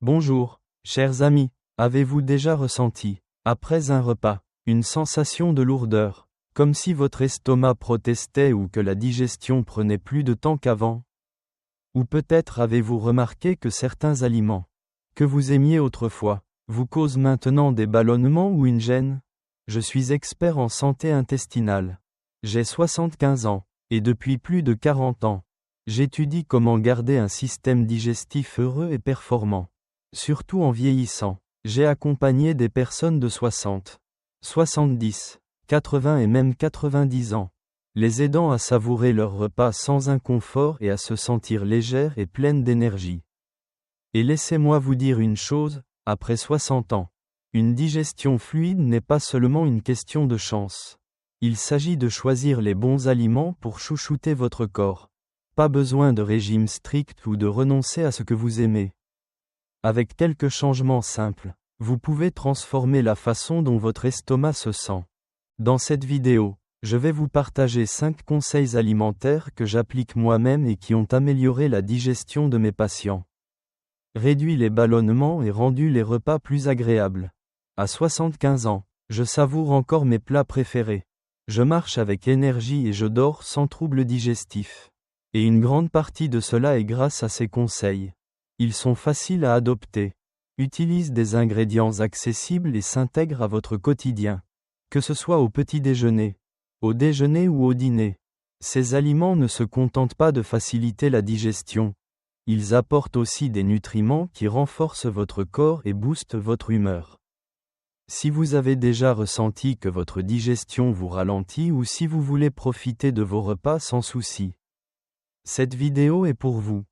Bonjour, chers amis, avez-vous déjà ressenti, après un repas, une sensation de lourdeur, comme si votre estomac protestait ou que la digestion prenait plus de temps qu'avant? Ou peut-être avez-vous remarqué que certains aliments, que vous aimiez autrefois, vous causent maintenant des ballonnements ou une gêne? Je suis expert en santé intestinale. J'ai 75 ans, et depuis plus de 40 ans, j'étudie comment garder un système digestif heureux et performant. Surtout en vieillissant, j'ai accompagné des personnes de 60, 70, 80 et même 90 ans, les aidant à savourer leur repas sans inconfort et à se sentir légères et pleines d'énergie. Et laissez-moi vous dire une chose, après 60 ans, une digestion fluide n'est pas seulement une question de chance. Il s'agit de choisir les bons aliments pour chouchouter votre corps. Pas besoin de régime strict ou de renoncer à ce que vous aimez. Avec quelques changements simples, vous pouvez transformer la façon dont votre estomac se sent. Dans cette vidéo, je vais vous partager 5 conseils alimentaires que j'applique moi-même et qui ont amélioré la digestion de mes patients. Réduit les ballonnements et rendu les repas plus agréables. À 75 ans, je savoure encore mes plats préférés. Je marche avec énergie et je dors sans troubles digestifs. Et une grande partie de cela est grâce à ces conseils. Ils sont faciles à adopter, utilisent des ingrédients accessibles et s'intègrent à votre quotidien. Que ce soit au petit déjeuner, au déjeuner ou au dîner. Ces aliments ne se contentent pas de faciliter la digestion. Ils apportent aussi des nutriments qui renforcent votre corps et boostent votre humeur. Si vous avez déjà ressenti que votre digestion vous ralentit ou si vous voulez profiter de vos repas sans souci, cette vidéo est pour vous.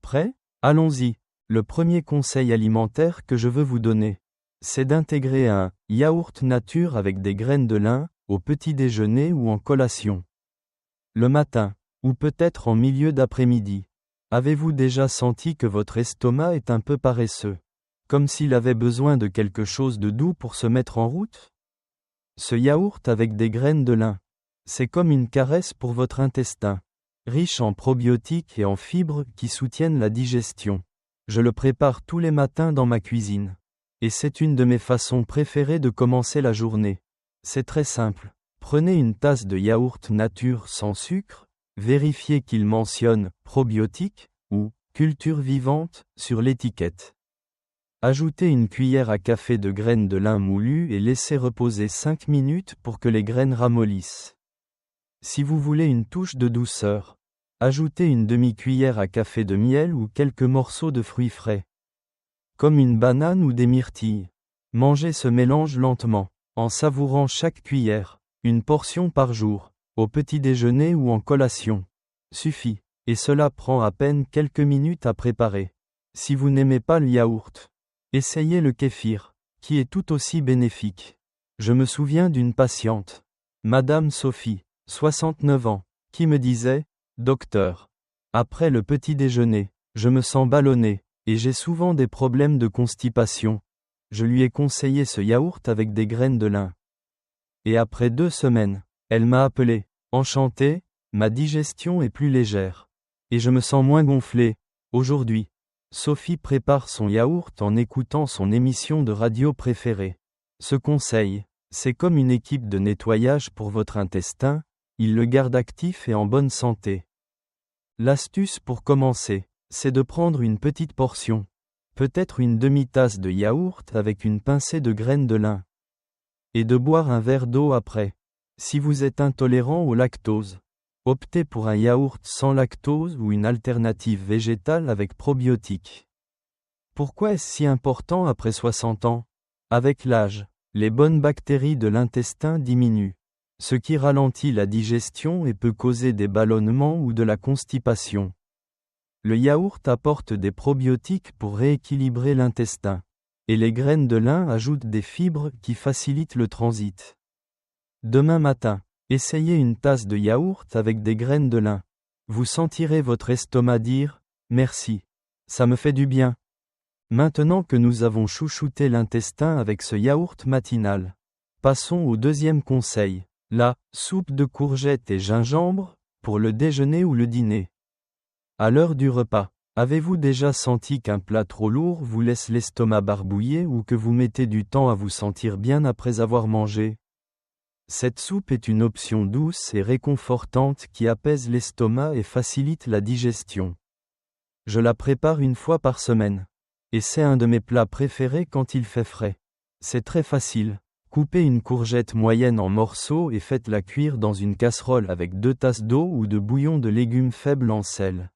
Prêt? Allons-y. Le premier conseil alimentaire que je veux vous donner, c'est d'intégrer un yaourt nature avec des graines de lin au petit déjeuner ou en collation. Le matin, ou peut-être en milieu d'après-midi. Avez-vous déjà senti que votre estomac est un peu paresseux, comme s'il avait besoin de quelque chose de doux pour se mettre en route? Ce yaourt avec des graines de lin, c'est comme une caresse pour votre intestin, riche en probiotiques et en fibres qui soutiennent la digestion. Je le prépare tous les matins dans ma cuisine. Et c'est une de mes façons préférées de commencer la journée. C'est très simple. Prenez une tasse de yaourt nature sans sucre, vérifiez qu'il mentionne probiotiques ou culture vivante sur l'étiquette. Ajoutez une cuillère à café de graines de lin moulues et laissez reposer 5 minutes pour que les graines ramollissent. Si vous voulez une touche de douceur, ajoutez une demi-cuillère à café de miel ou quelques morceaux de fruits frais, comme une banane ou des myrtilles. Mangez ce mélange lentement, en savourant chaque cuillère, une portion par jour, au petit déjeuner ou en collation. Suffit, et cela prend à peine quelques minutes à préparer. Si vous n'aimez pas le yaourt, essayez le kéfir, qui est tout aussi bénéfique. Je me souviens d'une patiente, Madame Sophie, 69 ans, qui me disait: Docteur, après le petit déjeuner, je me sens ballonné, et j'ai souvent des problèmes de constipation. Je lui ai conseillé ce yaourt avec des graines de lin. Et après 2 semaines, elle m'a appelé: Enchanté, ma digestion est plus légère. Et je me sens moins gonflé. Aujourd'hui, Sophie prépare son yaourt en écoutant son émission de radio préférée. Ce conseil, c'est comme une équipe de nettoyage pour votre intestin, il le garde actif et en bonne santé. L'astuce pour commencer, c'est de prendre une petite portion, peut-être une demi-tasse de yaourt avec une pincée de graines de lin, et de boire un verre d'eau après. Si vous êtes intolérant au lactose, optez pour un yaourt sans lactose ou une alternative végétale avec probiotiques. Pourquoi est-ce si important après 60 ans? Avec l'âge, les bonnes bactéries de l'intestin diminuent, ce qui ralentit la digestion et peut causer des ballonnements ou de la constipation. Le yaourt apporte des probiotiques pour rééquilibrer l'intestin, et les graines de lin ajoutent des fibres qui facilitent le transit. Demain matin, essayez une tasse de yaourt avec des graines de lin. Vous sentirez votre estomac dire: Merci, ça me fait du bien. Maintenant que nous avons chouchouté l'intestin avec ce yaourt matinal, passons au deuxième conseil, la soupe de courgettes et gingembre, pour le déjeuner ou le dîner. À l'heure du repas, Avez-vous déjà senti qu'un plat trop lourd vous laisse l'estomac barbouillé ou que vous mettez du temps à vous sentir bien après avoir mangé? Cette soupe est une option douce et réconfortante qui apaise l'estomac et facilite la digestion. Je la prépare une fois par semaine. Et c'est un de mes plats préférés quand il fait frais. C'est très facile. Coupez une courgette moyenne en morceaux et faites-la cuire dans une casserole avec 2 tasses d'eau ou de bouillon de légumes faibles en sel.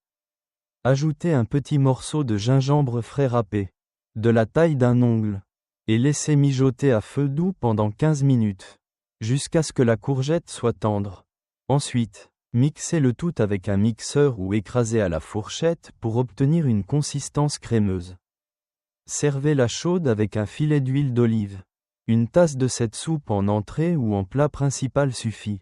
Ajoutez un petit morceau de gingembre frais râpé, de la taille d'un ongle, et laissez mijoter à feu doux pendant 15 minutes, jusqu'à ce que la courgette soit tendre. Ensuite, mixez le tout avec un mixeur ou écrasez à la fourchette pour obtenir une consistance crémeuse. Servez-la chaude avec un filet d'huile d'olive. Une tasse de cette soupe en entrée ou en plat principal suffit.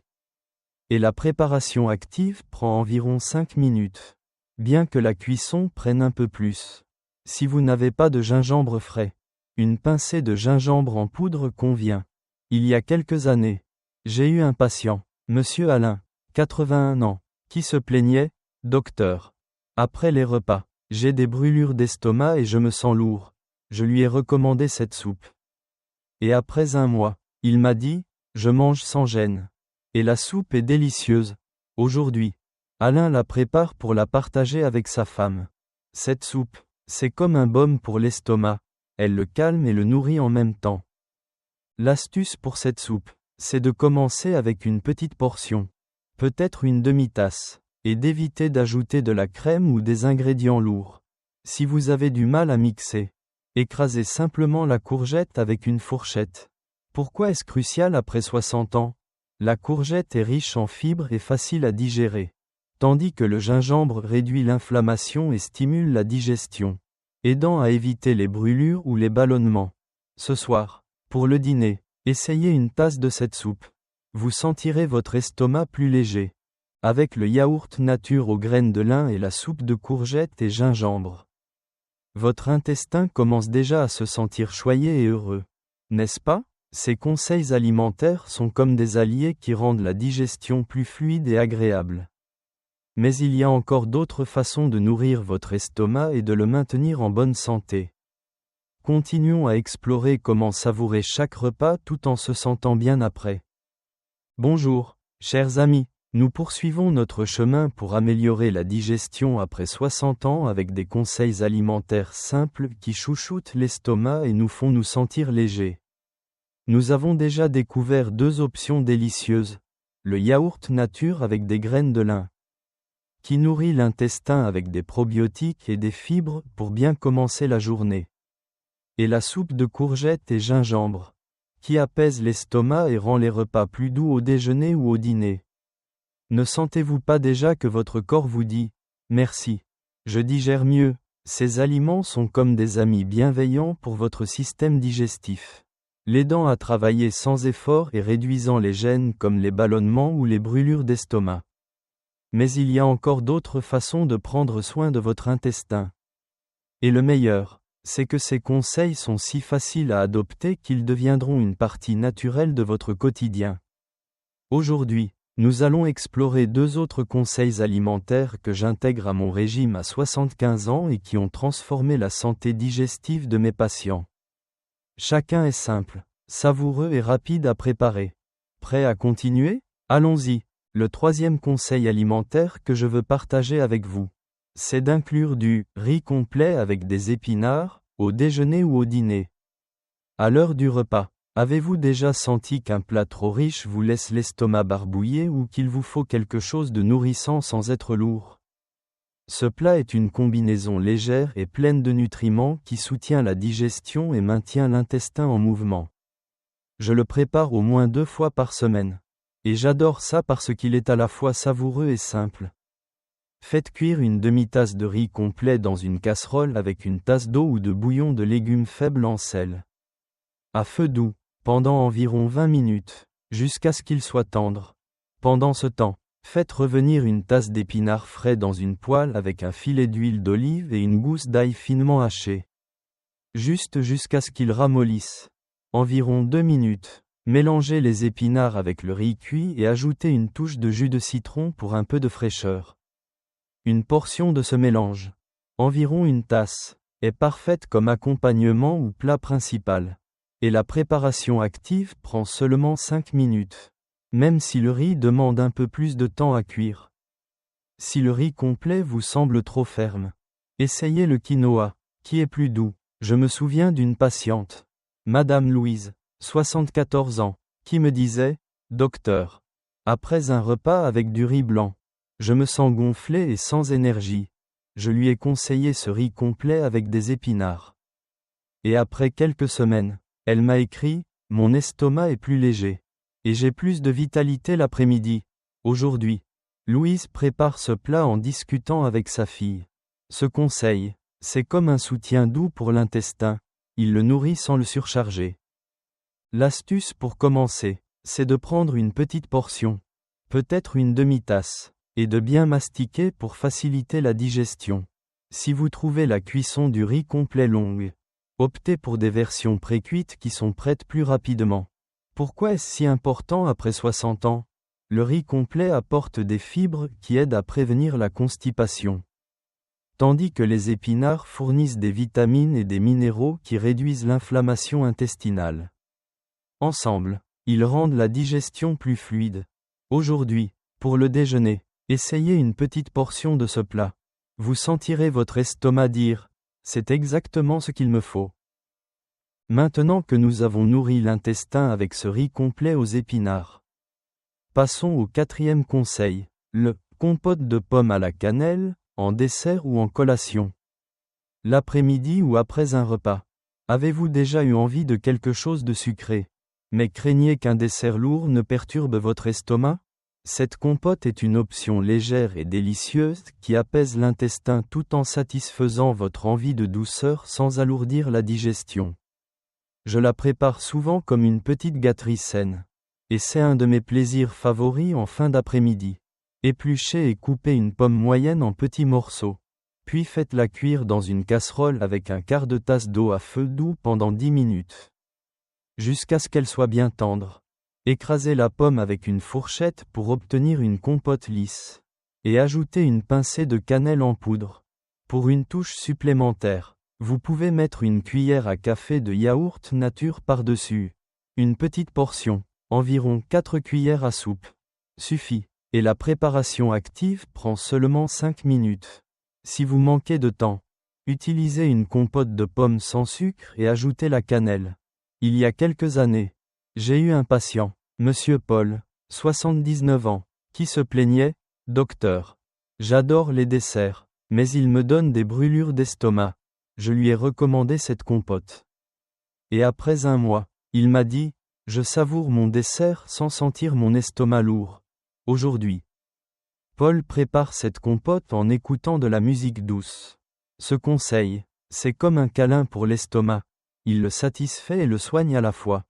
Et la préparation active prend environ 5 minutes. Bien que la cuisson prenne un peu plus. Si vous n'avez pas de gingembre frais, une pincée de gingembre en poudre convient. Il y a quelques années, j'ai eu un patient, Monsieur Alain, 81 ans, qui se plaignait, « Docteur, après les repas, j'ai des brûlures d'estomac et je me sens lourd. » Je lui ai recommandé cette soupe. Et après un mois, il m'a dit, « Je mange sans gêne. » Et la soupe est délicieuse. Aujourd'hui, Alain la prépare pour la partager avec sa femme. Cette soupe, c'est comme un baume pour l'estomac, elle le calme et le nourrit en même temps. L'astuce pour cette soupe, c'est de commencer avec une petite portion, peut-être une demi-tasse, et d'éviter d'ajouter de la crème ou des ingrédients lourds. Si vous avez du mal à mixer, écrasez simplement la courgette avec une fourchette. Pourquoi est-ce crucial après 60 ans? La courgette est riche en fibres et facile à digérer, tandis que le gingembre réduit l'inflammation et stimule la digestion, aidant à éviter les brûlures ou les ballonnements. Ce soir, pour le dîner, essayez une tasse de cette soupe. Vous sentirez votre estomac plus léger. Avec le yaourt nature aux graines de lin et la soupe de courgettes et gingembre. Votre intestin commence déjà à se sentir choyé et heureux. N'est-ce pas? Ces conseils alimentaires sont comme des alliés qui rendent la digestion plus fluide et agréable. Mais il y a encore d'autres façons de nourrir votre estomac et de le maintenir en bonne santé. Continuons à explorer comment savourer chaque repas tout en se sentant bien après. Bonjour, chers amis. Nous poursuivons notre chemin pour améliorer la digestion après 60 ans avec des conseils alimentaires simples qui chouchoutent l'estomac et nous font nous sentir légers. Nous avons déjà découvert 2 options délicieuses. Le yaourt nature avec des graines de lin, qui nourrit l'intestin avec des probiotiques et des fibres pour bien commencer la journée. Et la soupe de courgettes et gingembre, qui apaise l'estomac et rend les repas plus doux au déjeuner ou au dîner. Ne sentez-vous pas déjà que votre corps vous dit « Merci, je digère mieux ». Ces aliments sont comme des amis bienveillants pour votre système digestif, l'aidant à travailler sans effort et réduisant les gênes comme les ballonnements ou les brûlures d'estomac. Mais il y a encore d'autres façons de prendre soin de votre intestin. Et le meilleur, c'est que ces conseils sont si faciles à adopter qu'ils deviendront une partie naturelle de votre quotidien. Aujourd'hui, nous allons explorer 2 autres conseils alimentaires que j'intègre à mon régime à 75 ans et qui ont transformé la santé digestive de mes patients. Chacun est simple, savoureux et rapide à préparer. Prêt à continuer? Allons-y. Le 3e conseil alimentaire que je veux partager avec vous, c'est d'inclure du riz complet avec des épinards, au déjeuner ou au dîner. À l'heure du repas, avez-vous déjà senti qu'un plat trop riche vous laisse l'estomac barbouillé ou qu'il vous faut quelque chose de nourrissant sans être lourd? Ce plat est une combinaison légère et pleine de nutriments qui soutient la digestion et maintient l'intestin en mouvement. Je le prépare au moins 2 fois par semaine. Et j'adore ça parce qu'il est à la fois savoureux et simple. Faites cuire une demi-tasse de riz complet dans une casserole avec une tasse d'eau ou de bouillon de légumes faibles en sel. À feu doux, pendant environ 20 minutes, jusqu'à ce qu'il soit tendre. Pendant ce temps, faites revenir une tasse d'épinards frais dans une poêle avec un filet d'huile d'olive et une gousse d'ail finement hachée. Juste jusqu'à ce qu'ils ramollissent. Environ 2 minutes. Mélangez les épinards avec le riz cuit et ajoutez une touche de jus de citron pour un peu de fraîcheur. Une portion de ce mélange. environ une tasse, est parfaite comme accompagnement ou plat principal. Et la préparation active prend seulement 5 minutes. Même si le riz demande un peu plus de temps à cuire. Si le riz complet vous semble trop ferme, essayez le quinoa, qui est plus doux. Je me souviens d'une patiente, Madame Louise, 74 ans, qui me disait, « Docteur, après un repas avec du riz blanc, je me sens gonflé et sans énergie. » Je lui ai conseillé ce riz complet avec des épinards. Et après quelques semaines, elle m'a écrit, « Mon estomac est plus léger. Et j'ai plus de vitalité l'après-midi. » Aujourd'hui, Louise prépare ce plat en discutant avec sa fille. Ce conseil, c'est comme un soutien doux pour l'intestin, il le nourrit sans le surcharger. L'astuce pour commencer, c'est de prendre une petite portion, peut-être une demi-tasse, et de bien mastiquer pour faciliter la digestion. Si vous trouvez la cuisson du riz complet longue, optez pour des versions pré-cuites qui sont prêtes plus rapidement. Pourquoi est-ce si important après 60 ans? Le riz complet apporte des fibres qui aident à prévenir la constipation. Tandis que les épinards fournissent des vitamines et des minéraux qui réduisent l'inflammation intestinale. Ensemble, ils rendent la digestion plus fluide. Aujourd'hui, pour le déjeuner, essayez une petite portion de ce plat. Vous sentirez votre estomac dire « C'est exactement ce qu'il me faut ». Maintenant que nous avons nourri l'intestin avec ce riz complet aux épinards. Passons au 4e conseil, le compote de pommes à la cannelle, en dessert ou en collation. L'après-midi ou après un repas. Avez-vous déjà eu envie de quelque chose de sucré, mais craignez qu'un dessert lourd ne perturbe votre estomac? Cette compote est une option légère et délicieuse qui apaise l'intestin tout en satisfaisant votre envie de douceur sans alourdir la digestion. Je la prépare souvent comme une petite gâterie saine. Et c'est un de mes plaisirs favoris en fin d'après-midi. Épluchez et coupez une pomme moyenne en petits morceaux. Puis faites-la cuire dans une casserole avec un quart de tasse d'eau à feu doux pendant 10 minutes. Jusqu'à ce qu'elle soit bien tendre. Écrasez la pomme avec une fourchette pour obtenir une compote lisse. Et ajoutez une pincée de cannelle en poudre. Pour une touche supplémentaire, vous pouvez mettre une cuillère à café de yaourt nature par-dessus. Une petite portion, environ 4 cuillères à soupe, suffit. Et la préparation active prend seulement 5 minutes. Si vous manquez de temps, utilisez une compote de pommes sans sucre et ajoutez la cannelle. Il y a quelques années, j'ai eu un patient, Monsieur Paul, 79 ans, qui se plaignait, « Docteur, j'adore les desserts, mais il me donne des brûlures d'estomac. » Je lui ai recommandé cette compote. Et après un mois, il m'a dit, « Je savoure mon dessert sans sentir mon estomac lourd. » Aujourd'hui, Paul prépare cette compote en écoutant de la musique douce. Ce conseil, c'est comme un câlin pour l'estomac. Il le satisfait et le soigne à la fois.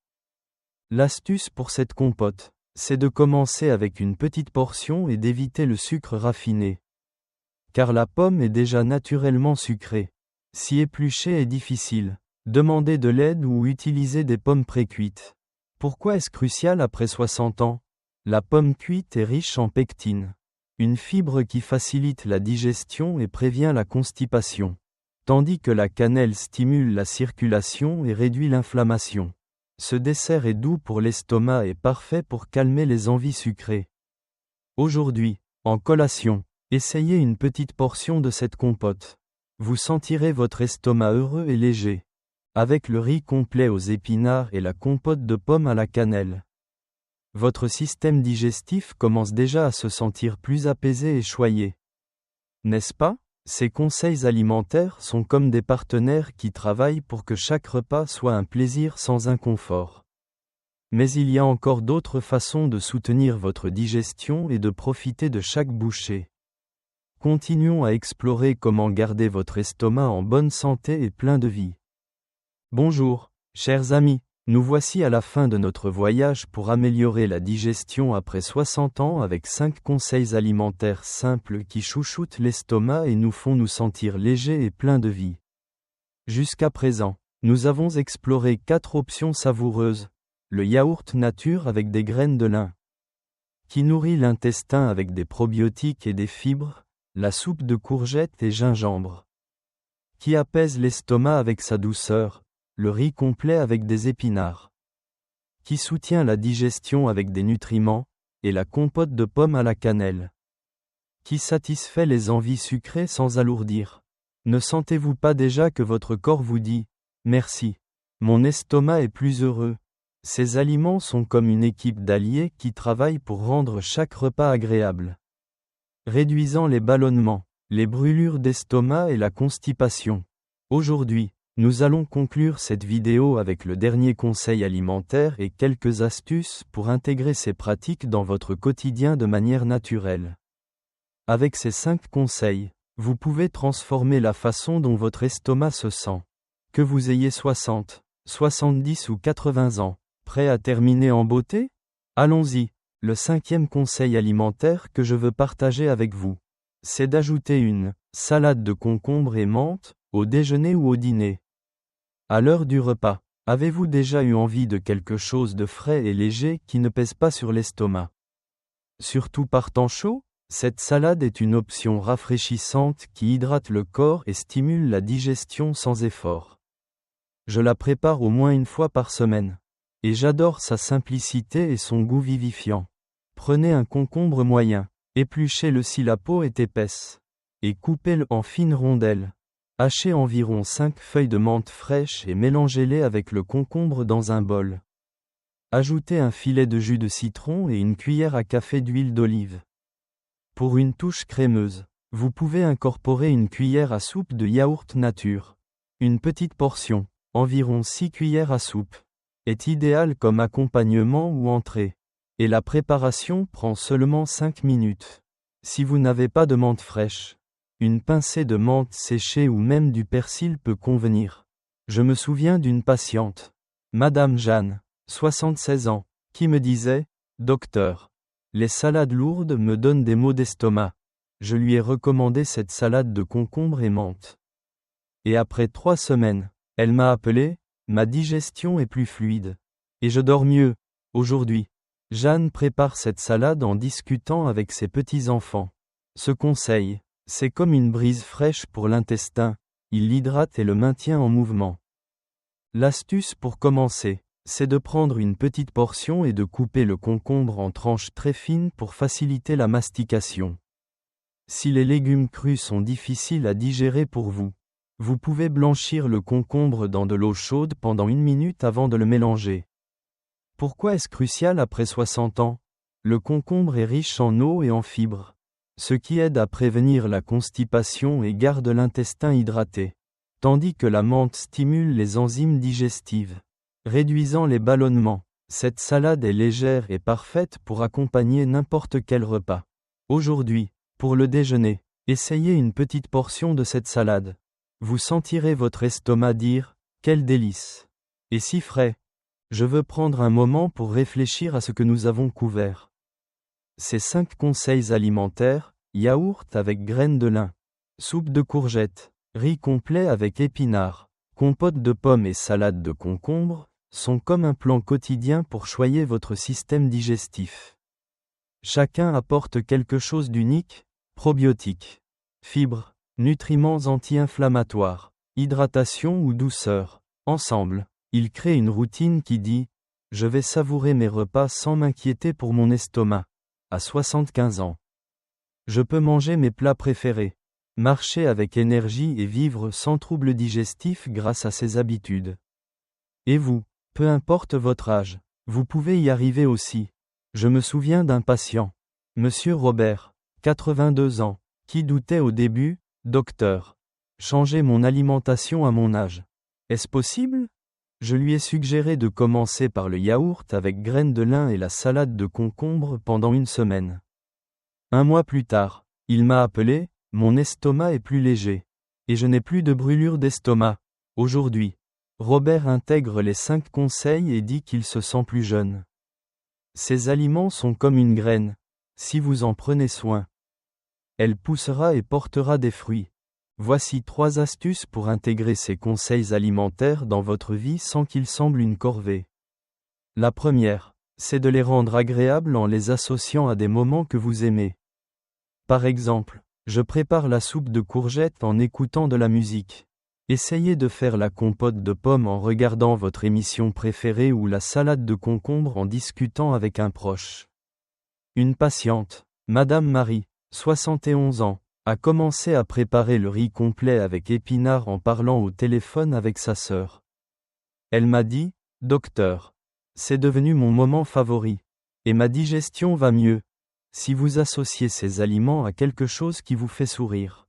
L'astuce pour cette compote, c'est de commencer avec une petite portion et d'éviter le sucre raffiné. Car la pomme est déjà naturellement sucrée. Si éplucher est difficile, demandez de l'aide ou utilisez des pommes pré-cuites. Pourquoi est-ce crucial après 60 ans? La pomme cuite est riche en pectine, une fibre qui facilite la digestion et prévient la constipation, tandis que la cannelle stimule la circulation et réduit l'inflammation. Ce dessert est doux pour l'estomac et parfait pour calmer les envies sucrées. Aujourd'hui, en collation, essayez une petite portion de cette compote. Vous sentirez votre estomac heureux et léger, avec le riz complet aux épinards et la compote de pommes à la cannelle. Votre système digestif commence déjà à se sentir plus apaisé et choyé. N'est-ce pas? Ces conseils alimentaires sont comme des partenaires qui travaillent pour que chaque repas soit un plaisir sans inconfort. Mais il y a encore d'autres façons de soutenir votre digestion et de profiter de chaque bouchée. Continuons à explorer comment garder votre estomac en bonne santé et plein de vie. Bonjour, chers amis. Nous voici à la fin de notre voyage pour améliorer la digestion après 60 ans avec 5 conseils alimentaires simples qui chouchoutent l'estomac et nous font nous sentir légers et pleins de vie. Jusqu'à présent, nous avons exploré 4 options savoureuses. Le yaourt nature avec des graines de lin, qui nourrit l'intestin avec des probiotiques et des fibres, la soupe de courgettes et gingembre, qui apaise l'estomac avec sa douceur, le riz complet avec des épinards, qui soutient la digestion avec des nutriments, et la compote de pommes à la cannelle, qui satisfait les envies sucrées sans alourdir. Ne sentez-vous pas déjà que votre corps vous dit « Merci, mon estomac est plus heureux ». Ces aliments sont comme une équipe d'alliés qui travaillent pour rendre chaque repas agréable, réduisant les ballonnements, les brûlures d'estomac et la constipation. Aujourd'hui, nous allons conclure cette vidéo avec le dernier conseil alimentaire et quelques astuces pour intégrer ces pratiques dans votre quotidien de manière naturelle. Avec ces 5 conseils, vous pouvez transformer la façon dont votre estomac se sent. Que vous ayez 60, 70 ou 80 ans, prêt à terminer en beauté? Allons-y, le 5e conseil alimentaire que je veux partager avec vous, c'est d'ajouter une salade de concombre et menthe au déjeuner ou au dîner. À l'heure du repas, avez-vous déjà eu envie de quelque chose de frais et léger qui ne pèse pas sur l'estomac? Surtout par temps chaud, cette salade est une option rafraîchissante qui hydrate le corps et stimule la digestion sans effort. Je la prépare au moins une fois par semaine. Et j'adore sa simplicité et son goût vivifiant. Prenez un concombre moyen, épluchez-le si la peau est épaisse, et coupez-le en fines rondelles. Hachez environ 5 feuilles de menthe fraîches et mélangez-les avec le concombre dans un bol. Ajoutez un filet de jus de citron et une cuillère à café d'huile d'olive. Pour une touche crémeuse, vous pouvez incorporer une cuillère à soupe de yaourt nature. Une petite portion, environ 6 cuillères à soupe, est idéale comme accompagnement ou entrée. Et la préparation prend seulement 5 minutes. Si vous n'avez pas de menthe fraîche, une pincée de menthe séchée ou même du persil peut convenir. Je me souviens d'une patiente, Madame Jeanne, 76 ans, qui me disait « Docteur, les salades lourdes me donnent des maux d'estomac ». Je lui ai recommandé cette salade de concombre et menthe. Et après 3 semaines, elle m'a appelé « Ma digestion est plus fluide. Et je dors mieux. » Aujourd'hui, Jeanne prépare cette salade en discutant avec ses petits-enfants. Ce conseil, c'est comme une brise fraîche pour l'intestin, il l'hydrate et le maintient en mouvement. L'astuce pour commencer, c'est de prendre une petite portion et de couper le concombre en tranches très fines pour faciliter la mastication. Si les légumes crus sont difficiles à digérer pour vous, vous pouvez blanchir le concombre dans de l'eau chaude pendant 1 minute avant de le mélanger. Pourquoi est-ce crucial après 60 ans? Le concombre est riche en eau et en fibres, ce qui aide à prévenir la constipation et garde l'intestin hydraté, tandis que la menthe stimule les enzymes digestives, réduisant les ballonnements. Cette salade est légère et parfaite pour accompagner n'importe quel repas. Aujourd'hui, pour le déjeuner, essayez une petite portion de cette salade. Vous sentirez votre estomac dire « Quel délice !» Et si frais. Je veux prendre un moment pour réfléchir à ce que nous avons couvert. Ces 5 conseils alimentaires, yaourt avec graines de lin, soupe de courgettes, riz complet avec épinards, compote de pommes et salade de concombre, sont comme un plan quotidien pour choyer votre système digestif. Chacun apporte quelque chose d'unique, probiotiques, fibres, nutriments anti-inflammatoires, hydratation ou douceur. Ensemble, ils créent une routine qui dit « Je vais savourer mes repas sans m'inquiéter pour mon estomac ». À 75 ans, je peux manger mes plats préférés, marcher avec énergie et vivre sans troubles digestifs grâce à ces habitudes. Et vous, peu importe votre âge, vous pouvez y arriver aussi. Je me souviens d'un patient, Monsieur Robert, 82 ans, qui doutait au début, « Docteur, changer mon alimentation à mon âge. Est-ce possible ?» Je lui ai suggéré de commencer par le yaourt avec graines de lin et la salade de concombre pendant 1 semaine. 1 mois plus tard, il m'a appelé, « Mon estomac est plus léger. Et je n'ai plus de brûlure d'estomac. » Aujourd'hui, Robert intègre les 5 conseils et dit qu'il se sent plus jeune. Ces aliments sont comme une graine. Si vous en prenez soin, elle poussera et portera des fruits. Voici 3 astuces pour intégrer ces conseils alimentaires dans votre vie sans qu'ils semblent une corvée. La première, c'est de les rendre agréables en les associant à des moments que vous aimez. Par exemple, je prépare la soupe de courgettes en écoutant de la musique. Essayez de faire la compote de pommes en regardant votre émission préférée ou la salade de concombre en discutant avec un proche. Une patiente, Madame Marie, 71 ans, a commencé à préparer le riz complet avec épinards en parlant au téléphone avec sa sœur. Elle m'a dit, « Docteur, c'est devenu mon moment favori. Et ma digestion va mieux. » Si vous associez ces aliments à quelque chose qui vous fait sourire,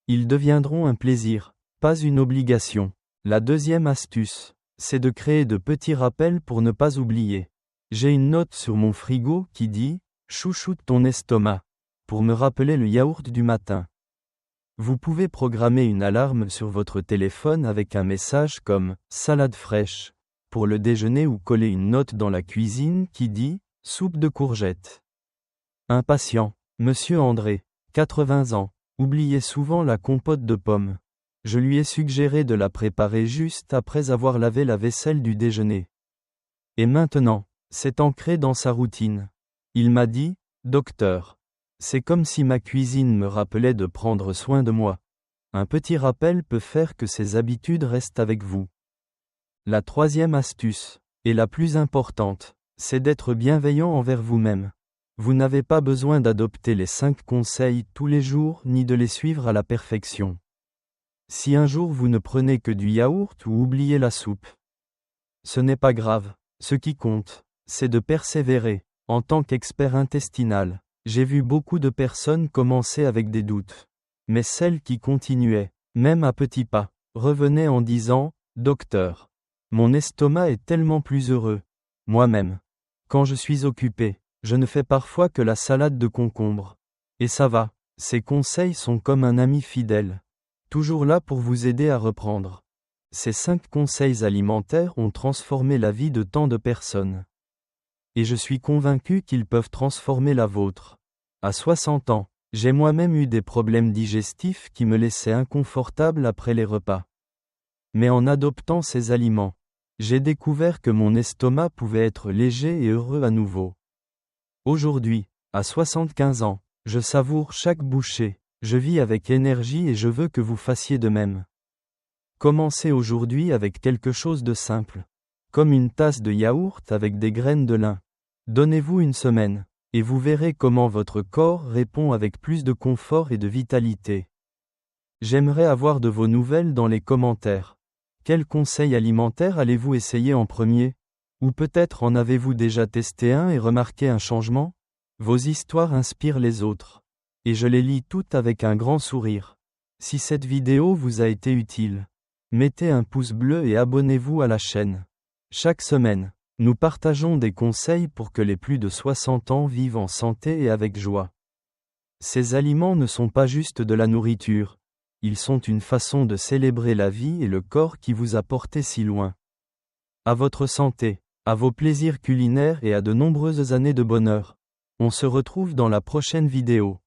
ils deviendront un plaisir, pas une obligation. La deuxième astuce, c'est de créer de petits rappels pour ne pas oublier. J'ai une note sur mon frigo qui dit « Chouchoute ton estomac » pour me rappeler le yaourt du matin. Vous pouvez programmer une alarme sur votre téléphone avec un message comme « Salade fraîche » pour le déjeuner ou coller une note dans la cuisine qui dit « Soupe de courgettes ». Un patient, Monsieur André, 80 ans, oubliait souvent la compote de pommes. Je lui ai suggéré de la préparer juste après avoir lavé la vaisselle du déjeuner. Et maintenant, c'est ancré dans sa routine. Il m'a dit, « Docteur, c'est comme si ma cuisine me rappelait de prendre soin de moi. » Un petit rappel peut faire que ces habitudes restent avec vous. La troisième astuce, et la plus importante, c'est d'être bienveillant envers vous-même. Vous n'avez pas besoin d'adopter les 5 conseils tous les jours ni de les suivre à la perfection. Si un jour vous ne prenez que du yaourt ou oubliez la soupe, ce n'est pas grave. Ce qui compte, c'est de persévérer. En tant qu'expert intestinal, j'ai vu beaucoup de personnes commencer avec des doutes. Mais celles qui continuaient, même à petits pas, revenaient en disant, « Docteur, mon estomac est tellement plus heureux. Moi-même. Quand je suis occupé, je ne fais parfois que la salade de concombre. Et ça va, ces conseils sont comme un ami fidèle. Toujours là pour vous aider à reprendre. » Ces 5 conseils alimentaires ont transformé la vie de tant de personnes. Et je suis convaincu qu'ils peuvent transformer la vôtre. À 60 ans, j'ai moi-même eu des problèmes digestifs qui me laissaient inconfortable après les repas. Mais en adoptant ces aliments, j'ai découvert que mon estomac pouvait être léger et heureux à nouveau. Aujourd'hui, à 75 ans, je savoure chaque bouchée, je vis avec énergie et je veux que vous fassiez de même. Commencez aujourd'hui avec quelque chose de simple. Comme une tasse de yaourt avec des graines de lin. Donnez-vous une semaine, et vous verrez comment votre corps répond avec plus de confort et de vitalité. J'aimerais avoir de vos nouvelles dans les commentaires. Quel conseil alimentaire allez-vous essayer en premier? Ou peut-être en avez-vous déjà testé un et remarqué un changement? Vos histoires inspirent les autres. Et je les lis toutes avec un grand sourire. Si cette vidéo vous a été utile, mettez un pouce bleu et abonnez-vous à la chaîne. Chaque semaine, nous partageons des conseils pour que les plus de 60 ans vivent en santé et avec joie. Ces aliments ne sont pas juste de la nourriture. Ils sont une façon de célébrer la vie et le corps qui vous a porté si loin. À votre santé, à vos plaisirs culinaires et à de nombreuses années de bonheur. On se retrouve dans la prochaine vidéo.